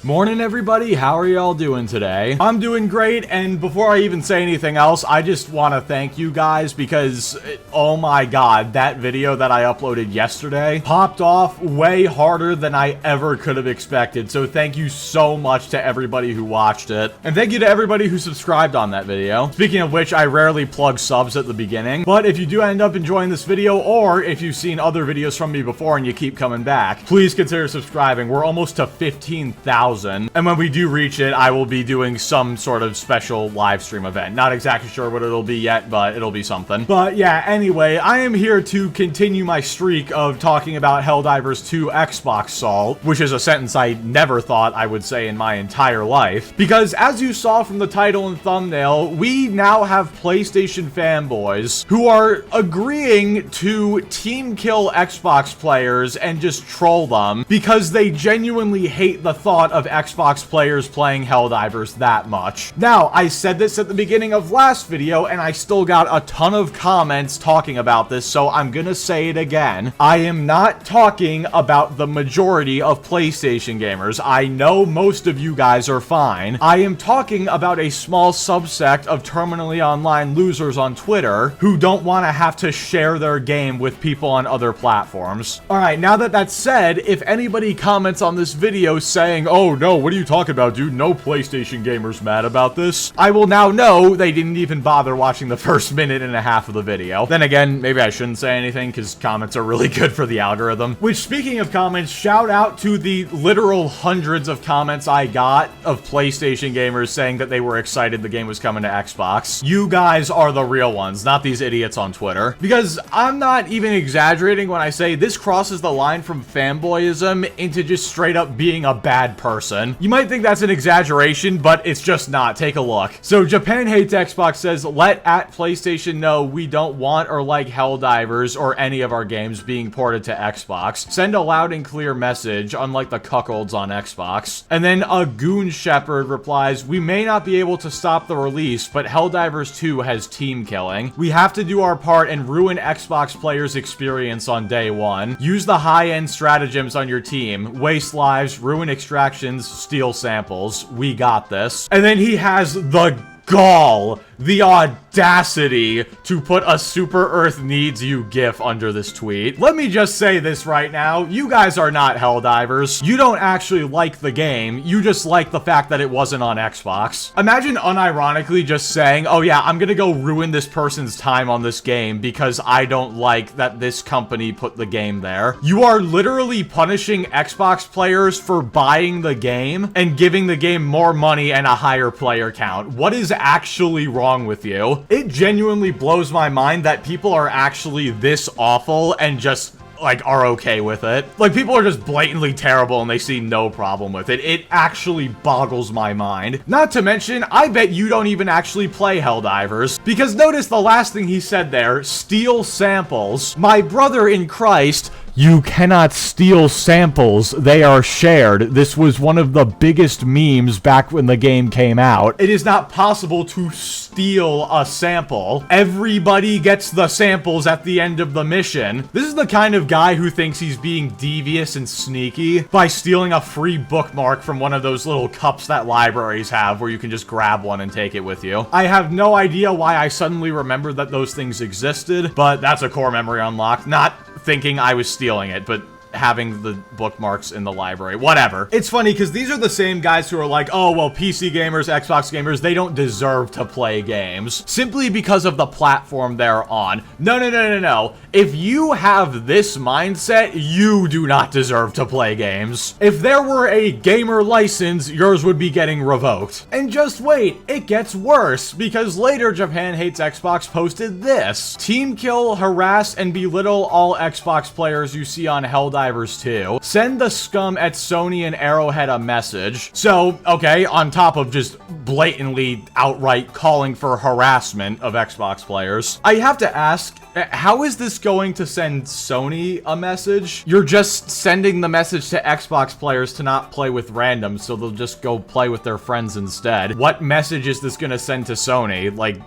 Morning everybody, how are y'all doing today? I'm doing great, and before I even say anything else, I just want to thank you guys because, oh my god, that video that I uploaded yesterday popped off way harder than I ever could have expected, so thank you so much to everybody who watched it, and thank you to everybody who subscribed on that video. Speaking of which, I rarely plug subs at the beginning, but if you do end up enjoying this video, or if you've seen other videos from me before and you keep coming back, please consider subscribing. We're almost to 15,000. And when we do reach it, I will be doing some sort of special live stream event. Not exactly sure what it'll be yet, but it'll be something. But yeah, anyway, I am here to continue my streak of talking about Helldivers 2 Xbox Salt, which is a sentence I never thought I would say in my entire life. Because as you saw from the title and thumbnail, we now have PlayStation fanboys who are agreeing to team kill Xbox players and just troll them because they genuinely hate the thought of Xbox players playing Helldivers that much. Now, I said this at the beginning of last video, and I still got a ton of comments talking about this, so I'm gonna say it again. I am not talking about the majority of PlayStation gamers. I know most of you guys are fine. I am talking about a small subsect of terminally online losers on Twitter who don't want to have to share their game with people on other platforms. Alright, now that that's said, if anybody comments on this video saying, "Oh no, what are you talking about, dude? No PlayStation gamers mad about this," I will now know they didn't even bother watching the first minute and a half of the video. Then again, maybe I shouldn't say anything because comments are really good for the algorithm. Which, speaking of comments, shout out to the literal hundreds of comments I got of PlayStation gamers saying that they were excited the game was coming to Xbox. You guys are the real ones, not these idiots on Twitter. Because I'm not even exaggerating when I say this crosses the line from fanboyism into just straight up being a bad person. You might think that's an exaggeration, but it's just not. Take a look. So Japan Hates Xbox says, "Let at PlayStation know we don't want or like Helldivers or any of our games being ported to Xbox. Send a loud and clear message, unlike the cuckolds on Xbox." And then a Goon Shepherd replies, "We may not be able to stop the release, but Helldivers 2 has team killing. We have to do our part and ruin Xbox players' experience on day one. Use the high-end stratagems on your team. Waste lives, ruin extractions, steal samples. We got this." And then he has the gall, the audacity to put a Super Earth Needs You gif under this tweet. Let me just say this right now. You guys are not Helldivers. You don't actually like the game. You just like the fact that it wasn't on Xbox. Imagine unironically just saying, "Oh yeah, I'm gonna go ruin this person's time on this game because I don't like that this company put the game there." You are literally punishing Xbox players for buying the game and giving the game more money and a higher player count. What is actually wrong with you? It genuinely blows my mind that people are actually this awful and just like are okay with it. Like, people are just blatantly terrible and they see no problem with it. It actually boggles my mind. Not to mention, I bet you don't even actually play Helldivers, because notice the last thing he said there, steal samples. My brother in Christ, you cannot steal samples. They are shared. This was one of the biggest memes back when the game came out. It is not possible to steal a sample. Everybody gets the samples at the end of the mission. This is the kind of guy who thinks he's being devious and sneaky by stealing a free bookmark from one of those little cups that libraries have where you can just grab one and take it with you. I have no idea why I suddenly remembered that those things existed, but that's a core memory unlocked. Not thinking I was stealing it, but having the bookmarks in the library. Whatever. It's funny because these are the same guys who are like, "Oh, well, PC gamers, Xbox gamers, they don't deserve to play games simply because of the platform they're on." No, no, no, no, no. If you have this mindset, you do not deserve to play games. If there were a gamer license, yours would be getting revoked. And just wait, it gets worse, because later Japan Hates Xbox posted this. "Team kill, harass, and belittle all Xbox players you see on Helldivers 2. Send the scum at Sony and Arrowhead a message." So, okay, on top of just blatantly outright calling for harassment of Xbox players, I have to ask, how is this going to send Sony a message? You're just sending the message to Xbox players to not play with randoms, so they'll just go play with their friends instead. What message is this gonna send to Sony? Like,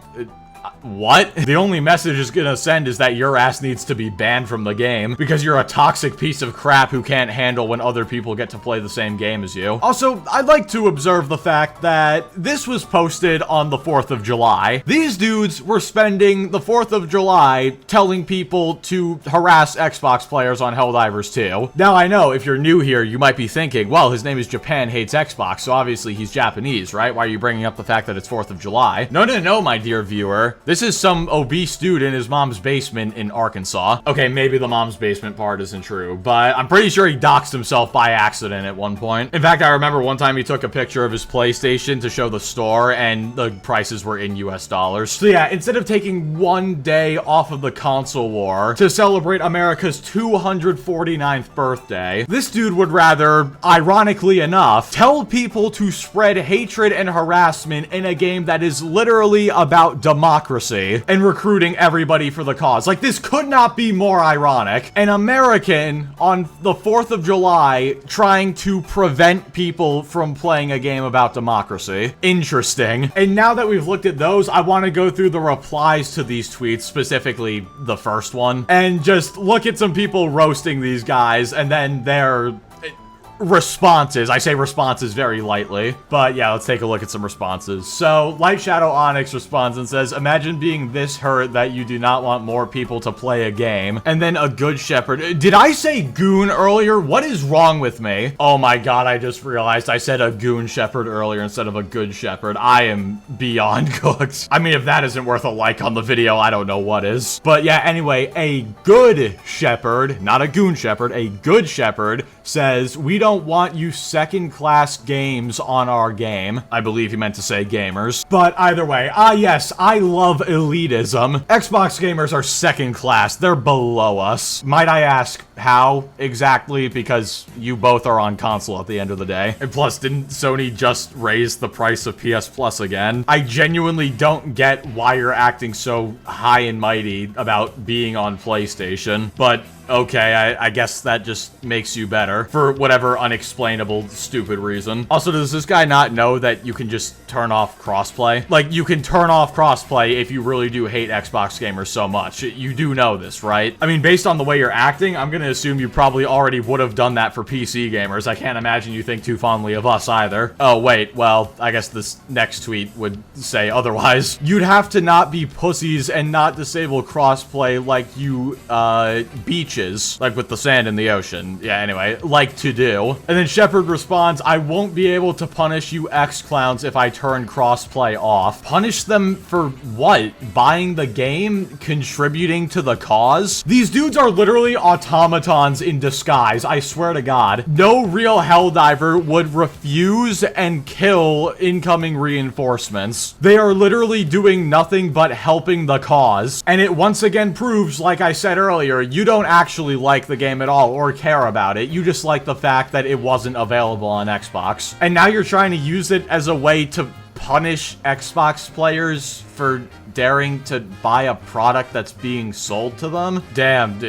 What? The only message it's gonna send is that your ass needs to be banned from the game because you're a toxic piece of crap who can't handle when other people get to play the same game as you. Also, I'd like to observe the fact that this was posted on the 4th of July. These dudes were spending the 4th of July telling people to harass Xbox players on Helldivers 2. Now, I know if you're new here, you might be thinking, well, his name is Japan Hates Xbox, so obviously he's Japanese, right? Why are you bringing up the fact that it's 4th of July? No, my dear viewer. This is some obese dude in his mom's basement in Arkansas. Okay, maybe the mom's basement part isn't true, but I'm pretty sure he doxed himself by accident at one point. In fact, I remember one time he took a picture of his PlayStation to show the store, and the prices were in US dollars. So yeah, instead of taking one day off of the console war to celebrate America's 249th birthday, this dude would rather, ironically enough, tell people to spread hatred and harassment in a game that is literally about democracy and recruiting everybody for the cause. Like, this could not be more ironic. An American on the 4th of July trying to prevent people from playing a game about democracy. Interesting. And now that we've looked at those, I want to go through the replies to these tweets, specifically the first one, and just look at some people roasting these guys and then their responses. I say responses very lightly, but yeah, let's take a look at some responses. So, Light Shadow Onyx responds and says, imagine being this hurt that you do not want more people to play a game. And then a good shepherd. Did I say goon earlier? What is wrong with me? Oh my god, I just realized I said a goon shepherd earlier instead of a good shepherd. I am beyond cooked. I mean, if that isn't worth a like on the video, I don't know what is. But yeah, anyway, a good shepherd, not a goon shepherd, a good shepherd says, we don't want you second-class games on our game. I believe he meant to say gamers. But either way, yes, I love elitism. Xbox gamers are second-class. They're below us. Might I ask how exactly? Because you both are on console at the end of the day. And plus, didn't Sony just raise the price of PS Plus again? I genuinely don't get why you're acting so high and mighty about being on PlayStation, but okay, I guess that just makes you better for whatever unexplainable stupid reason. Also, does this guy not know that you can just turn off crossplay? Like, you can turn off crossplay if you really do hate Xbox gamers so much. You do know this, right? I mean, based on the way you're acting, I'm gonna assume you probably already would have done that for PC gamers. I can't imagine you think too fondly of us either. Oh, wait, well, I guess this next tweet would say otherwise. You'd have to not be pussies and not disable crossplay like you, beaches. Like with the sand in the ocean. Yeah, anyway, like to do. And then Shepard responds, I won't be able to punish you X-clowns if I turn crossplay off. Punish them for what? Buying the game? Contributing to the cause? These dudes are literally automatons in disguise, I swear to God. No real Helldiver would refuse and kill incoming reinforcements. They are literally doing nothing but helping the cause. And it once again proves, like I said earlier, you don't actually like the game at all or care about it. You just like the fact that it wasn't available on Xbox. And now you're trying to use it as a way to punish Xbox players for daring to buy a product that's being sold to them? Damn,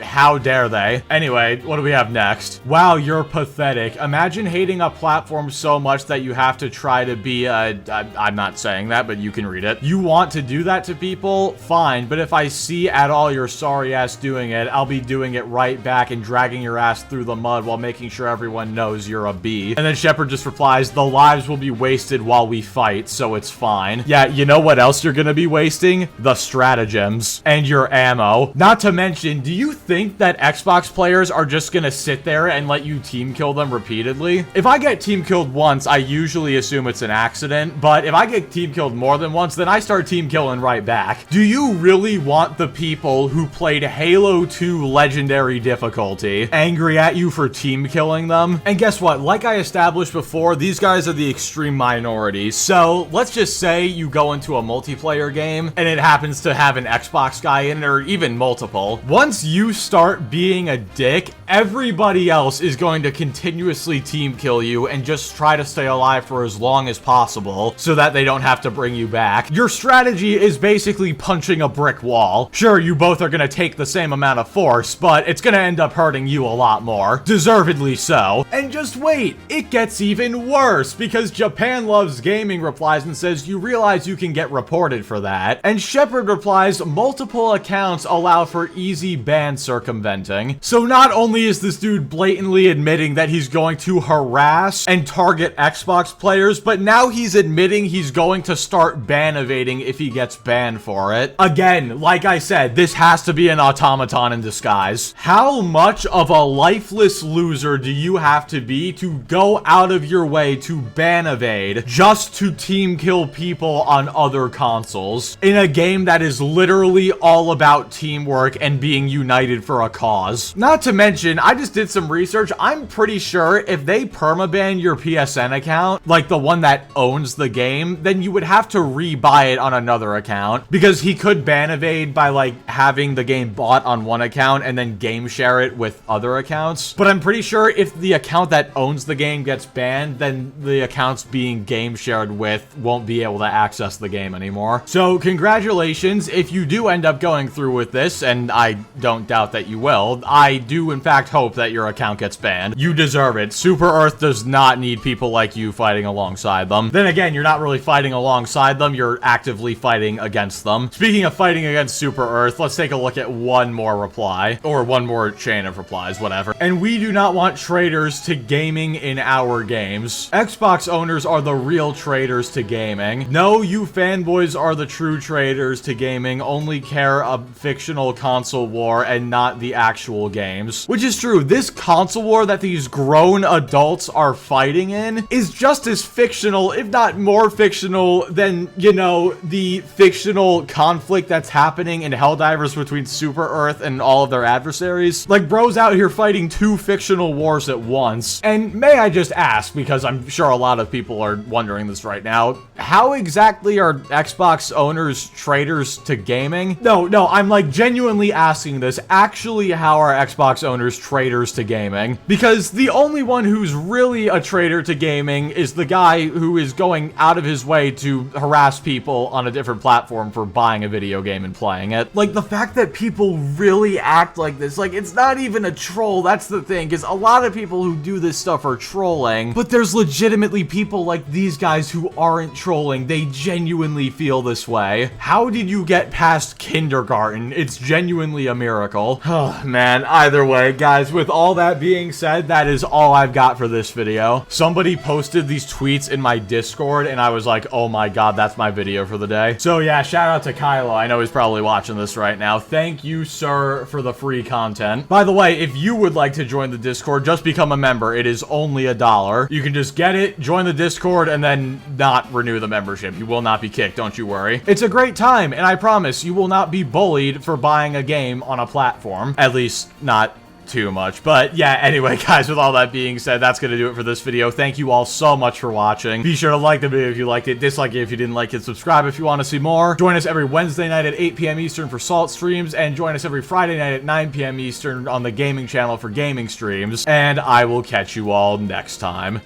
how dare they? Anyway, what do we have next? Wow, you're pathetic. Imagine hating a platform so much that you have to try to be I'm not saying that, but you can read it. You want to do that to people? Fine, but if I see at all your sorry ass doing it, I'll be doing it right back and dragging your ass through the mud while making sure everyone knows you're a bee. And then Shepard just replies, the lives will be wasted while we fight, so it's fine. Yeah, you know what else you're gonna be wasting? The stratagems and your ammo. Not to mention, do you think that Xbox players are just gonna sit there and let you team kill them repeatedly? If I get team killed once, I usually assume it's an accident, but if I get team killed more than once, then I start team killing right back. Do you really want the people who played Halo 2 Legendary difficulty angry at you for team killing them? And guess what? Like I established before, these guys are the extreme minority. So let's just say you go into a multiplayer game and it happens to have an Xbox guy in it, or even multiple. Once you start being a dick, everybody else is going to continuously team kill you and just try to stay alive for as long as possible so that they don't have to bring you back. Your strategy is basically punching a brick wall. Sure, you both are going to take the same amount of force, but it's going to end up hurting you a lot more. Deservedly so. And just wait, it gets even worse because Japan Loves Gaming replies and says, you realize you can get reported for that. And Shepard replies, multiple accounts allow for easy ban circumventing. So not only is this dude blatantly admitting that he's going to harass and target Xbox players, but now he's admitting he's going to start ban evading if he gets banned for it. Again, like I said, this has to be an automaton in disguise. How much of a lifeless loser do you have to be to go out of your way to ban evade just to team kill people on other consoles in a game that is literally all about teamwork and being united for a cause? Not to mention, I just did some research. I'm pretty sure if they permaban your PSN account, like the one that owns the game, then you would have to rebuy it on another account, because he could ban evade by like having the game bought on one account and then game share it with other accounts. But I'm pretty sure if the account that owns the game gets banned, then the accounts being game shared with won't be able to access the game anymore. So congratulations if you do end up going through with this, and I don't doubt that you will. I do in fact hope that your account gets banned. You deserve it. Super Earth does not need people like you fighting alongside them. Then again, you're not really fighting alongside them, you're actively fighting against them. Speaking of fighting against Super Earth, let's take a look at one more reply, or one more chain of replies, whatever. And we do not want traitors to gaming in our games. Xbox owners are the real traitors to gaming. No, you fanboys are the true traitors to gaming, only care a fictional console war and not the actual games. Which is true, this console war that these grown adults are fighting in is just as fictional, if not more fictional than, you know, the fictional conflict that's happening in Helldivers between Super Earth and all of their adversaries. Like, bro's out here fighting two fictional wars at once. And may I just ask, because I'm sure a lot of people are wondering this right now, how exactly are Xbox owners traitors to gaming? No, I'm like genuinely asking this. Actually, how are Xbox owners traitors to gaming? Because the only one who's really a traitor to gaming is the guy who is going out of his way to harass people on a different platform for buying a video game and playing it. Like, the fact that people really act like this, like, it's not even a troll, that's the thing, because a lot of people who do this stuff are trolling, but there's legitimately people like these guys who aren't trolling. They genuinely feel this way. How did you get past kindergarten? It's genuinely a miracle. Oh, man, either way, guys, with all that being said, that is all I've got for this video. Somebody posted these tweets in my Discord, and I was like, oh my god, that's my video for the day. So yeah, shout out to Kylo. I know he's probably watching this right now. Thank you, sir, for the free content. By the way, if you would like to join the Discord, just become a member. It is only $1. You can just get it, join the Discord, and then not renew the membership. You will not be kicked, don't you worry. It's a great time, and I promise you will not be bullied for buying a game on a platform. At least, not too much. But yeah, anyway, guys, with all that being said, that's gonna do it for this video. Thank you all so much for watching. Be sure to like the video if you liked it, dislike it if you didn't like it, subscribe if you want to see more. Join us every Wednesday night at 8 p.m. Eastern for Salt streams, and join us every Friday night at 9 p.m. Eastern on the gaming channel for gaming streams. And I will catch you all next time.